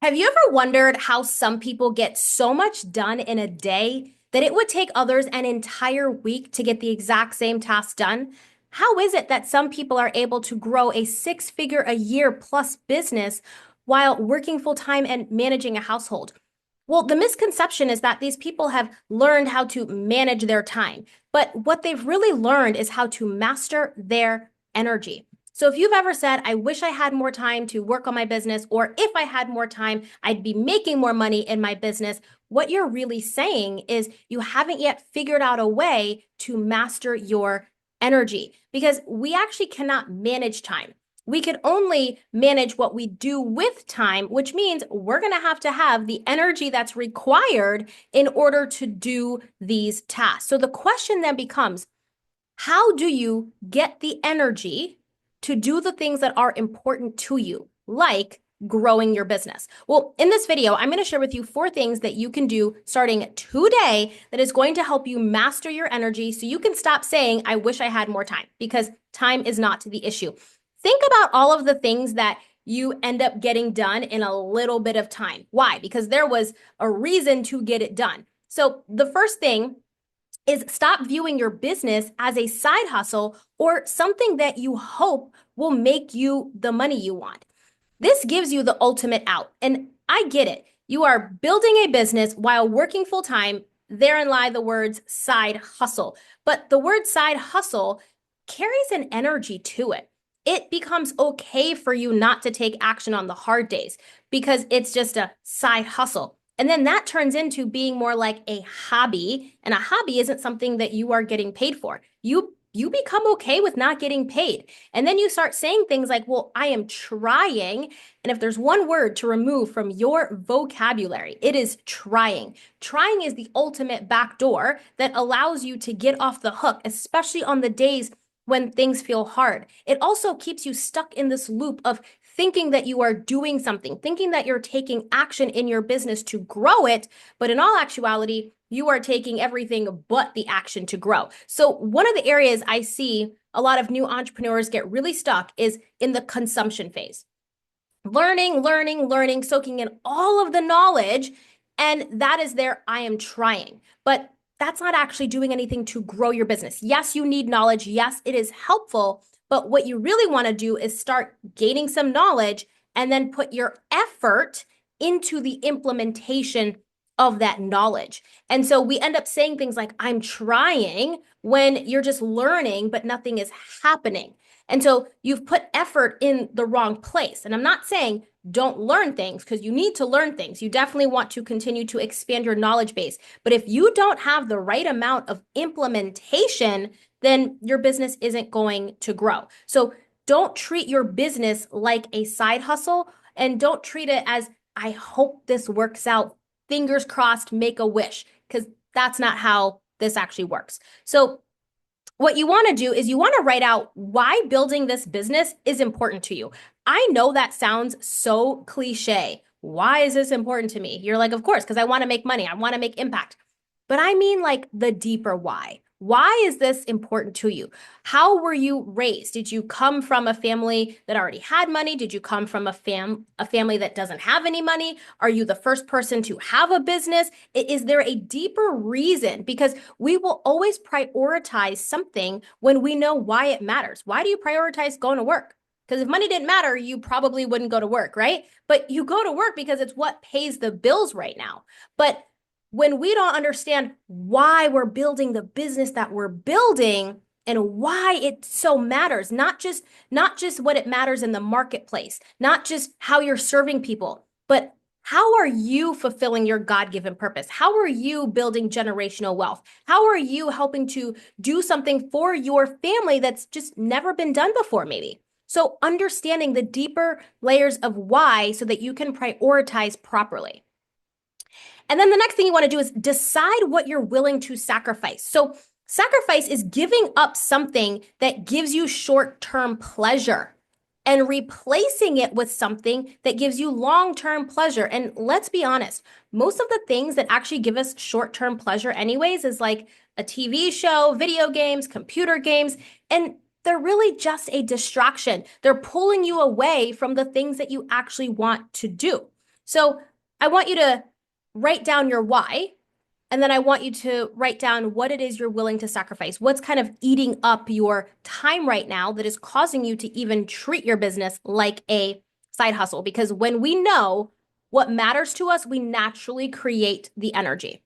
Have you ever wondered how some people get so much done in a day that it would take others an entire week to get the exact same task done? How is it that some people are able to grow a six-figure a year plus business while working full time and managing a household? Well, the misconception is that these people have learned how to manage their time, but what they've really learned is how to master their energy. So if you've ever said, I wish I had more time to work on my business, or if I had more time, I'd be making more money in my business, what you're really saying is you haven't yet figured out a way to master your energy because we actually cannot manage time. We can only manage what we do with time, which means we're going to have the energy that's required in order to do these tasks. So the question then becomes, how do you get the energy to do the things that are important to you, like growing your business? Well, in this video, I'm going to share with you 4 things that you can do starting today that is going to help you master your energy so you can stop saying, I wish I had more time, because time is not the issue. Think about all of the things that you end up getting done in a little bit of time. Why? Because there was a reason to get it done. So the first thing is stop viewing your business as a side hustle or something that you hope will make you the money you want. This gives you the ultimate out. And I get it. You are building a business while working full time. Therein lie the words side hustle. But the word side hustle carries an energy to it. It becomes okay for you not to take action on the hard days because it's just a side hustle. And then that turns into being more like a hobby. And a hobby isn't something that you are getting paid for. You become okay with not getting paid. And then you start saying things like, well, I am trying. And if there's one word to remove from your vocabulary, it is trying. Trying is the ultimate backdoor that allows you to get off the hook, especially on the days when things feel hard. It also keeps you stuck in this loop of thinking that you are doing something, thinking that you're taking action in your business to grow it, but in all actuality, you are taking everything but the action to grow. So one of the areas I see a lot of new entrepreneurs get really stuck is in the consumption phase. Learning, soaking in all of the knowledge, and that is there, I am trying. But that's not actually doing anything to grow your business. Yes, you need knowledge. Yes, it is helpful. But what you really want to do is start gaining some knowledge and then put your effort into the implementation of that knowledge. And so we end up saying things like, I'm trying, when you're just learning, but nothing is happening. And so you've put effort in the wrong place. And I'm not saying don't learn things, because you need to learn things. You definitely want to continue to expand your knowledge base. But if you don't have the right amount of implementation, then your business isn't going to grow. So don't treat your business like a side hustle, and don't treat it as, I hope this works out. Fingers crossed, make a wish, because that's not how this actually works. So what you want to do is you want to write out why building this business is important to you. I know that sounds so cliche. Why is this important to me? You're like, of course, because I want to make money. I want to make impact. But I mean like the deeper why. Why is this important to you? How were you raised? Did you come from a family that already had money? Did you come from a family that doesn't have any money? Are you the first person to have a business? Is there a deeper reason? Because we will always prioritize something when we know why it matters. Why do you prioritize going to work? Because if money didn't matter, you probably wouldn't go to work, right? But you go to work because it's what pays the bills right now. But when we don't understand why we're building the business that we're building and why it so matters, not just what it matters in the marketplace, not just how you're serving people, but how are you fulfilling your God-given purpose? How are you building generational wealth? How are you helping to do something for your family that's just never been done before, maybe? So understanding the deeper layers of why so that you can prioritize properly. And then the next thing you want to do is decide what you're willing to sacrifice. So sacrifice is giving up something that gives you short-term pleasure and replacing it with something that gives you long-term pleasure. And let's be honest, most of the things that actually give us short-term pleasure anyways is like a TV show, video games, computer games, and they're really just a distraction. They're pulling you away from the things that you actually want to do. So I want you to write down your why. And then I want you to write down what it is you're willing to sacrifice. What's kind of eating up your time right now that is causing you to even treat your business like a side hustle? Because when we know what matters to us, we naturally create the energy.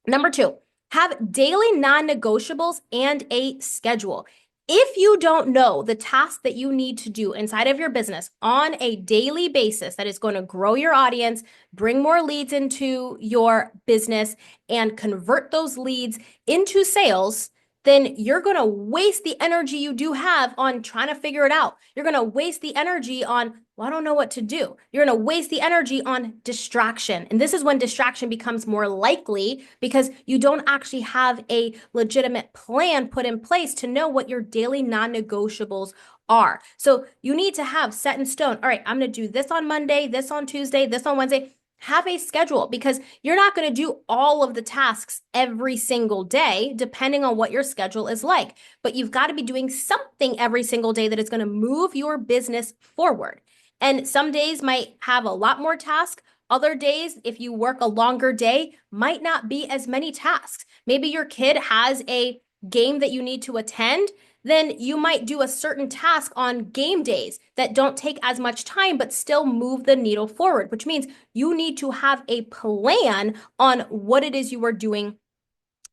Number two, have daily non-negotiables and a schedule. If you don't know the tasks that you need to do inside of your business on a daily basis that is going to grow your audience, bring more leads into your business, and convert those leads into sales, then you're going to waste the energy you do have on trying to figure it out. You're going to waste the energy on, well, I don't know what to do. You're going to waste the energy on distraction. And this is when distraction becomes more likely because you don't actually have a legitimate plan put in place to know what your daily non-negotiables are. So you need to have set in stone. All right, I'm going to do this on Monday, this on Tuesday, this on Wednesday. Have a schedule because you're not going to do all of the tasks every single day, depending on what your schedule is like. But you've got to be doing something every single day that is going to move your business forward. And some days might have a lot more tasks. Other days, if you work a longer day, might not be as many tasks. Maybe your kid has a game that you need to attend, then you might do a certain task on game days that don't take as much time, but still move the needle forward, which means you need to have a plan on what it is you are doing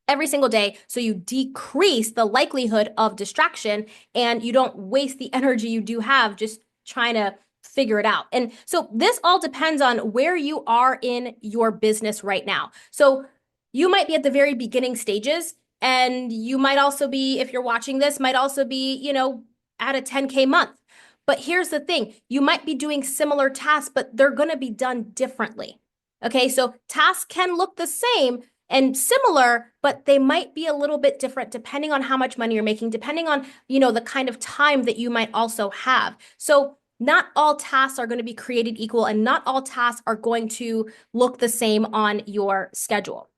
every single day so you decrease the likelihood of distraction and you don't waste the energy you do have just trying to figure it out. And so this all depends on where you are in your business right now. So you might be at the very beginning stages, and you might also be, if you're watching this, might also be, at a 10K month. But here's the thing, you might be doing similar tasks, but they're going to be done differently. Okay, so tasks can look the same and similar, but they might be a little bit different depending on how much money you're making, depending on, the kind of time that you might also have. So not all tasks are going to be created equal, and not all tasks are going to look the same on your schedule.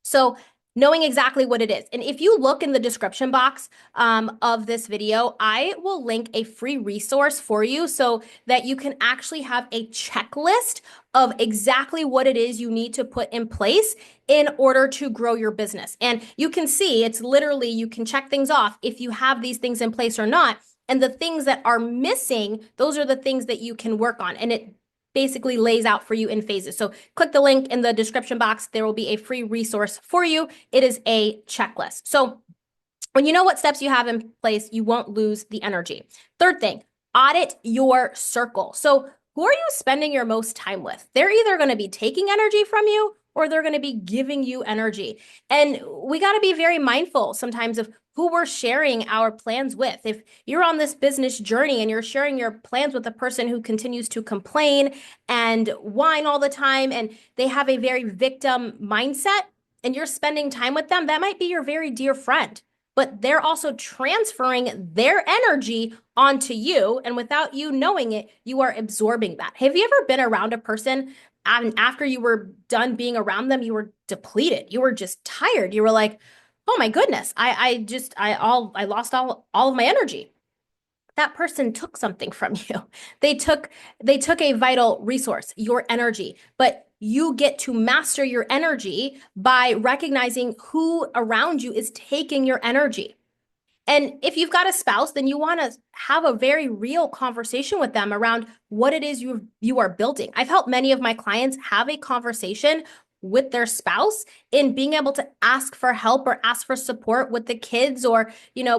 So knowing exactly what it is. And if you look in the description box of this video, I will link a free resource for you so that you can actually have a checklist of exactly what it is you need to put in place in order to grow your business. And you can see it's literally, you can check things off if you have these things in place or not. And the things that are missing, those are the things that you can work on. And it basically lays out for you in phases. So click the link in the description box. There will be a free resource for you. It is a checklist. So when you know what steps you have in place, you won't lose the energy. Third thing, audit your circle. So who are you spending your most time with? They're either going to be taking energy from you or they're going to be giving you energy. And we got to be very mindful sometimes of who we're sharing our plans with. If you're on this business journey and you're sharing your plans with a person who continues to complain and whine all the time, and they have a very victim mindset, and you're spending time with them, that might be your very dear friend, but they're also transferring their energy onto you. And without you knowing it, you are absorbing that. Have you ever been around a person and after you were done being around them, you were depleted? You were just tired. You were like, oh my goodness, I lost all of my energy. That person took something from you. They took a vital resource, your energy, but you get to master your energy by recognizing who around you is taking your energy. And if you've got a spouse, then you want to have a very real conversation with them around what it is you are building. I've helped many of my clients have a conversation with their spouse in being able to ask for help or ask for support with the kids, or,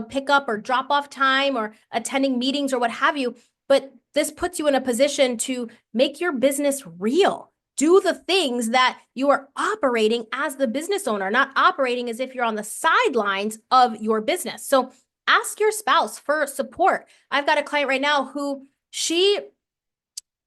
pick up or drop off time or attending meetings or what have you. But this puts you in a position to make your business real. Do the things that you are operating as the business owner, not operating as if you're on the sidelines of your business. So ask your spouse for support. I've got a client right now who she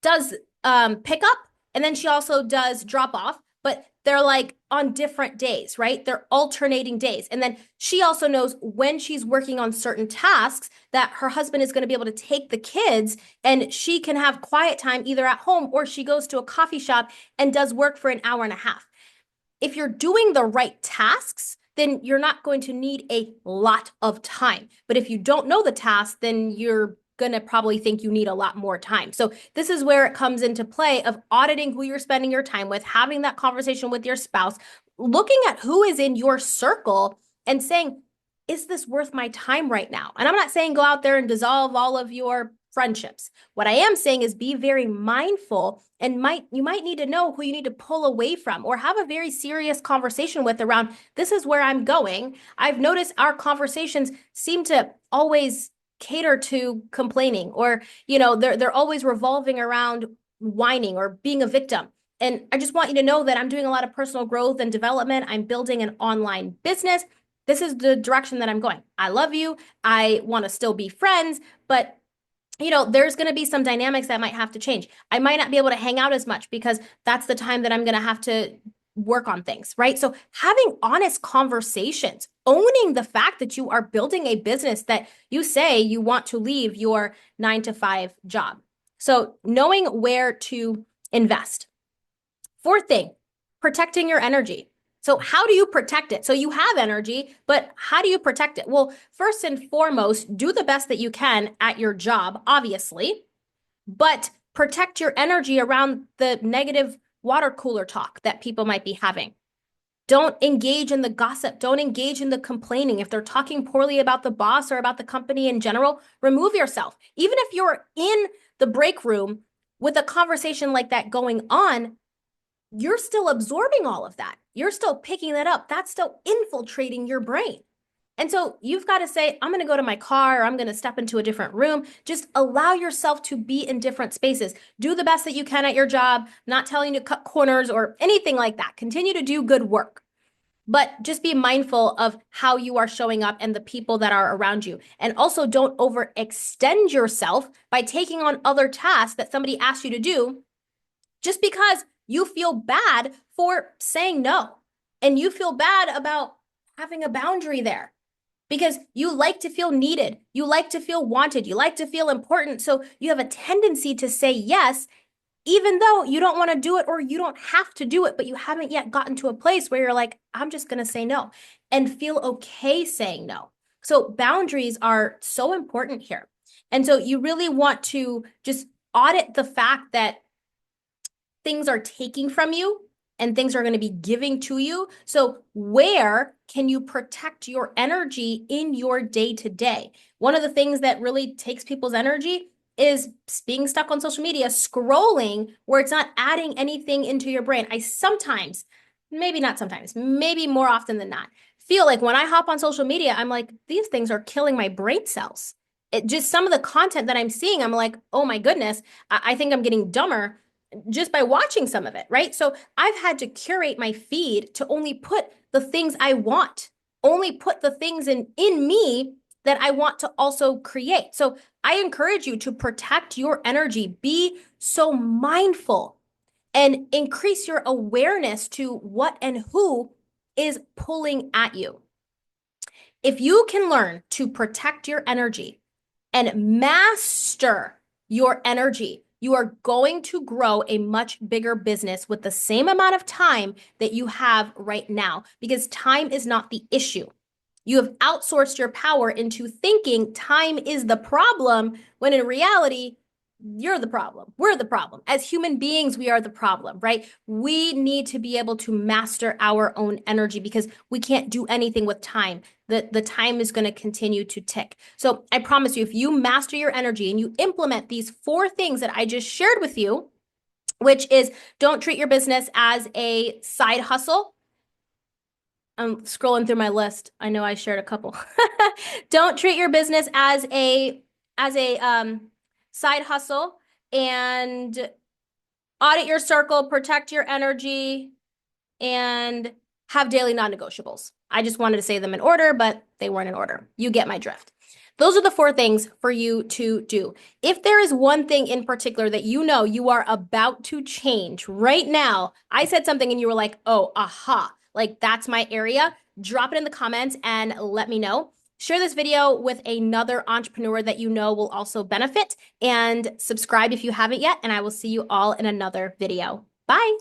does pick up, and then she also does drop off, but they're like on different days, right? They're alternating days. And then she also knows when she's working on certain tasks that her husband is going to be able to take the kids and she can have quiet time either at home or she goes to a coffee shop and does work for an hour and a half. If you're doing the right tasks, then you're not going to need a lot of time. But if you don't know the task, then you're going to probably think you need a lot more time. So this is where it comes into play of auditing who you're spending your time with, having that conversation with your spouse, looking at who is in your circle and saying, is this worth my time right now? And I'm not saying go out there and dissolve all of your friendships. What I am saying is be very mindful and you might need to know who you need to pull away from or have a very serious conversation with around this is where I'm going. I've noticed our conversations seem to always cater to complaining or, they're always revolving around whining or being a victim. And I just want you to know that I'm doing a lot of personal growth and development. I'm building an online business. This is the direction that I'm going. I love you. I want to still be friends, but there's going to be some dynamics that might have to change. I might not be able to hang out as much because that's the time that I'm going to have to work on things, right? So having honest conversations, owning the fact that you are building a business that you say you want to leave your 9 to 5 job. So knowing where to invest. Fourth thing, protecting your energy. So how do you protect it? So you have energy, but how do you protect it? Well, first and foremost, do the best that you can at your job, obviously, but protect your energy around the negative water cooler talk that people might be having. Don't engage in the gossip. Don't engage in the complaining. If they're talking poorly about the boss or about the company in general, remove yourself. Even if you're in the break room with a conversation like that going on, you're still absorbing all of that. You're still picking that up. That's still infiltrating your brain. And so you've got to say, I'm going to go to my car or I'm going to step into a different room. Just allow yourself to be in different spaces. Do the best that you can at your job, not telling you to cut corners or anything like that. Continue to do good work. But just be mindful of how you are showing up and the people that are around you. And also don't overextend yourself by taking on other tasks that somebody asked you to do just because you feel bad for saying no. And you feel bad about having a boundary there because you like to feel needed. You like to feel wanted. You like to feel important. So you have a tendency to say yes, even though you don't want to do it or you don't have to do it, but you haven't yet gotten to a place where you're like, I'm just going to say no and feel okay saying no. So boundaries are so important here. And so you really want to just audit the fact that things are taking from you and things are going to be giving to you. So where can you protect your energy in your day-to-day? One of the things that really takes people's energy is being stuck on social media, scrolling where it's not adding anything into your brain. I sometimes, maybe not sometimes, maybe more often than not, feel like when I hop on social media, I'm like, these things are killing my brain cells. It just some of the content that I'm seeing, I'm like, oh my goodness, I think I'm getting dumber just by watching some of it, right? So I've had to curate my feed to only put the things I want, only put the things in me that I want to also create. So I encourage you to protect your energy, be so mindful and increase your awareness to what and who is pulling at you. If you can learn to protect your energy and master your energy, you are going to grow a much bigger business with the same amount of time that you have right now, because time is not the issue. You have outsourced your power into thinking time is the problem, when in reality, you're the problem. We're the problem. As human beings, we are the problem, right? We need to be able to master our own energy because we can't do anything with time. The time is going to continue to tick. So I promise you, if you master your energy and you implement these 4 things that I just shared with you, which is don't treat your business as a side hustle. I'm scrolling through my list. I know I shared a couple. Don't treat your business as a side hustle, and audit your circle, protect your energy, and have daily non-negotiables. I just wanted to say them in order, but they weren't in order. You get my drift. Those are the 4 things for you to do. If there is one thing in particular that you know you are about to change right now, I said something and you were like, oh, aha, like that's my area, drop it in the comments and let me know. Share this video with another entrepreneur that you know will also benefit, and subscribe if you haven't yet, and I will see you all in another video. Bye.